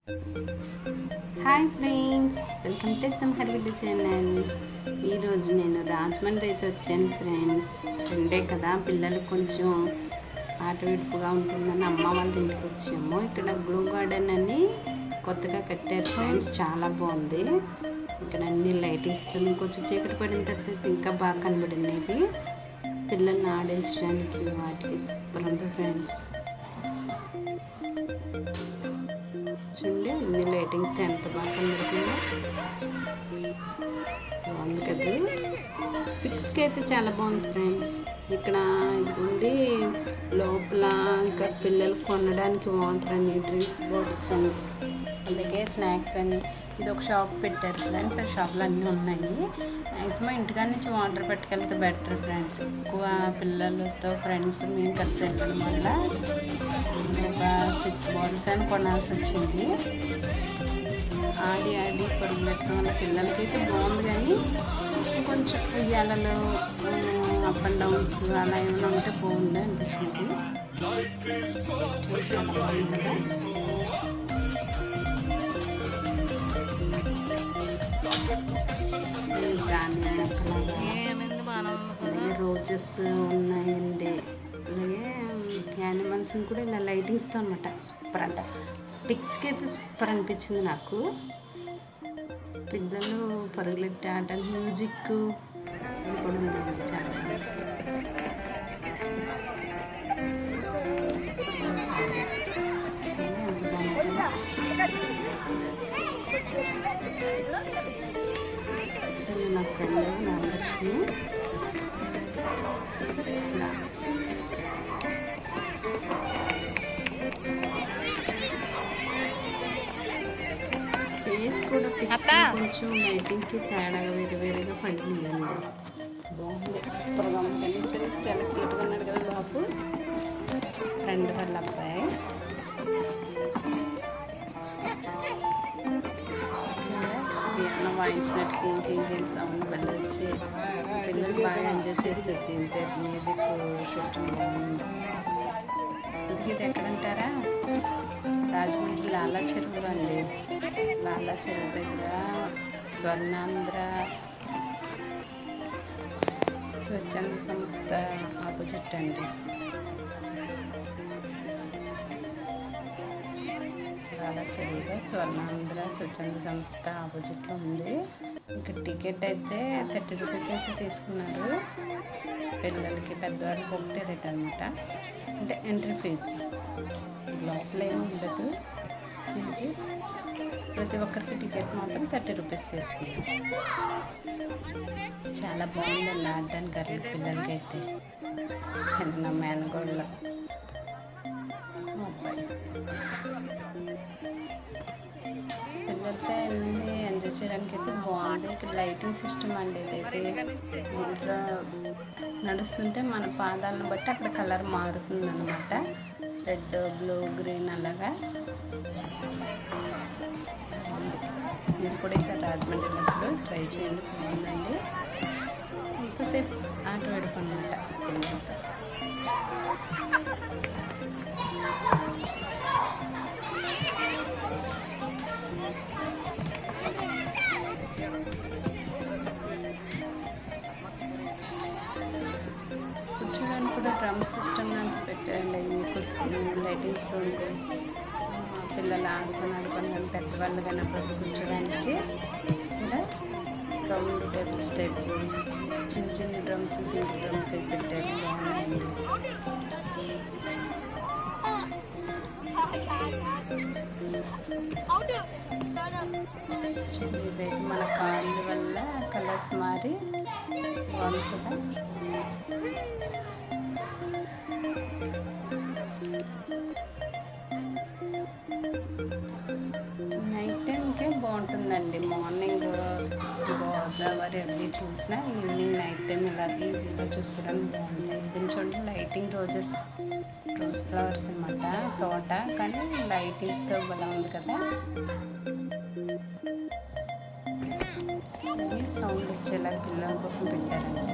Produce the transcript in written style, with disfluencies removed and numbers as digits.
Hi friends, welcome to Samhar village channel. ఈరోజు నేను రాజమండ్రి అయితే వచ్చాను ఫ్రెండ్స్. సండే కదా, పిల్లలు కొంచెం ఆట విడుపుగా ఉంటుందని అమ్మ వాళ్ళ ఇంటికి వచ్చాము. ఇక్కడ బ్లూ గార్డెన్ అని కొత్తగా కట్టారు ఫ్రెండ్స్, చాలా బాగుంది. ఇక్కడ అన్ని లైటింగ్స్ కొంచెం చీకటి పడిన తర్వాత ఇంకా బాగా కనబడినవి. పిల్లల్ని ఆడించడానికి వాటికి సూపర్ ఉంది ఫ్రెండ్స్. చూడండి ఇన్ని లైటింగ్స్తో ఎంత బాగా కనబడుతుందో, బాగుంది కదా. పిక్స్కి అయితే చాలా బాగుంది ఫ్రెండ్స్. ఇక్కడ ఇదిగోండి లోపల ఇంకా పిల్లలు కొనడానికి వాటర్ అని, డ్రింక్స్ బాటిల్స్ అని, అలాగే స్నాక్స్ అని ఇది ఒక షాప్ పెట్టారు ఫ్రెండ్స్. ఆ షాప్లో అన్నీ ఉన్నాయి. మ్యాక్సిమం ఇంటికాడ నుంచి వాటర్ పట్టుకెళ్తే బెటర్ ఫ్రెండ్స్. ఎక్కువ పిల్లలతో ఫ్రెండ్స్ మేము కలిసి వెళ్ళడం వల్ల ఒక 6 బాటిల్స్ అని కొనాల్సి వచ్చింది. ఆడి పొరుగులెట్టడం వల్ల పిల్లలకైతే బాగుంది, కానీ కొంచెం ఉయ్యాలలో అప్ అండ్ డౌన్స్ అలా ఏమైనా ఉంటే బాగుంది అనిపించింది. చాలా బాగుంది కదా. అలాగే రోజెస్ ఉన్నాయండి. అలాగే యానిమల్స్ని కూడా ఇలా లైటింగ్స్తో అనమాట. సూపర్ అంట. పిక్స్కి అయితే సూపర్ అనిపించింది నాకు. పిల్లలు పరుగులెట్టే ఆట, మ్యూజిక్ కూడా ఉంది. చాలా నా ఫ్రెండ్ నాగలక్ష్మి. ఫేస్ కూడా కొంచెం లైటింగ్కి తేడాగా వేరేగా పడిందండి. బాగుంది, సూపర్గా ఉంది. చాలా క్యూట్గా ఉన్నాడు కదా బాబు, ఫ్రెండ్ వాళ్ళ అబ్బాయి. పియానో వాయించినట్టు కింకింగ్ సౌండ్ వెళ్ళొచ్చి పిల్లలు బాగా ఎంజాయ్ చేసేది. ఇంతే మ్యూజిక్ సిస్టమ్ బాగుంది. ఇది ఎక్కడంటారా, రాజమండ్రి లాలా చెరువులో అండి. లాలా చెరువు దగ్గర స్వర్ణాంధ్ర స్వచ్ఛంద సంస్థ ఆపోజిట్ అండి. లాలా చెరువులో స్వర్ణాంధ్ర స్వచ్ఛంద సంస్థ ఆపోజిట్లో ఉంది. ఇంకా టికెట్ అయితే 30 రూపీస్ అయితే తీసుకున్నారు. పిల్లలకి పెద్దవాళ్ళకి ఒకటే రేట్ అనమాట. అంటే ఎంట్రీ ఫీజు, లోపల ఏమి ఉండదు ఫీజు. ప్రతి ఒక్కరికి టికెట్ మాత్రం 30 రూపీస్ తీసుకున్నాం. చాలా బాగుందండి ఆడడానికి గర్ల పిల్లలకి అయితే. చిన్న మేనగోళ్ళ అబ్బాయి పిల్లలతో వెళ్ళి ఎంజాయ్ చేయడానికి అయితే బాగుంది. ఇక్కడ లైటింగ్ సిస్టమ్ అండి. ఇదైతే దీంట్లో నడుస్తుంటే మన పాదాలను బట్టి అక్కడ కలర్ మారుతుంది అనమాట. రెడ్, బ్లూ, గ్రీన్ అలాగా. నేను కూడా ఇక్కడ రాజమండ్రి వెళ్ళినప్పుడు ట్రై చేయండి, బాగుందండి. ఎంతసేపు ఆట పెడుకున్నమాట పిల్లలతో. కూర్చోడానికి కూడా డ్రమ్ సిస్టమ్ లాంటి పెట్టారండి. లైటింగ్స్తో ఉంటే పిల్లలు ఆడుకొని కానీ పెద్దవాళ్ళు కానీ అప్పుడు కూర్చోడానికి ఇలా రౌండ్ టేబుల్స్ టైప్ చిన్న డ్రమ్స్, సింగిల్ డ్రమ్స్ అయితే పెట్టారు. బాగున్నాయండి. ఇదైతే మన కాళ్ళ వల్ల కలర్స్ మారి బాగుంది కదా. నైట్ టైంకే బాగుంటుందండి. మార్నింగ్ గోదావరి అవి చూసినా ఈవినింగ్ నైట్ టైం ఇలాగే ఇలా చూసుకోవడానికి బాగుంటుంది. ఇది చూడండి లైటింగ్ రోజ్ ఫ్లవర్స్ అన్నమాట, తోట కానీ లైటింగ్స్తో బాగా ఉంది కదా. సౌండ్ వచ్చేలా పిల్లల కోసం పెట్టారండి.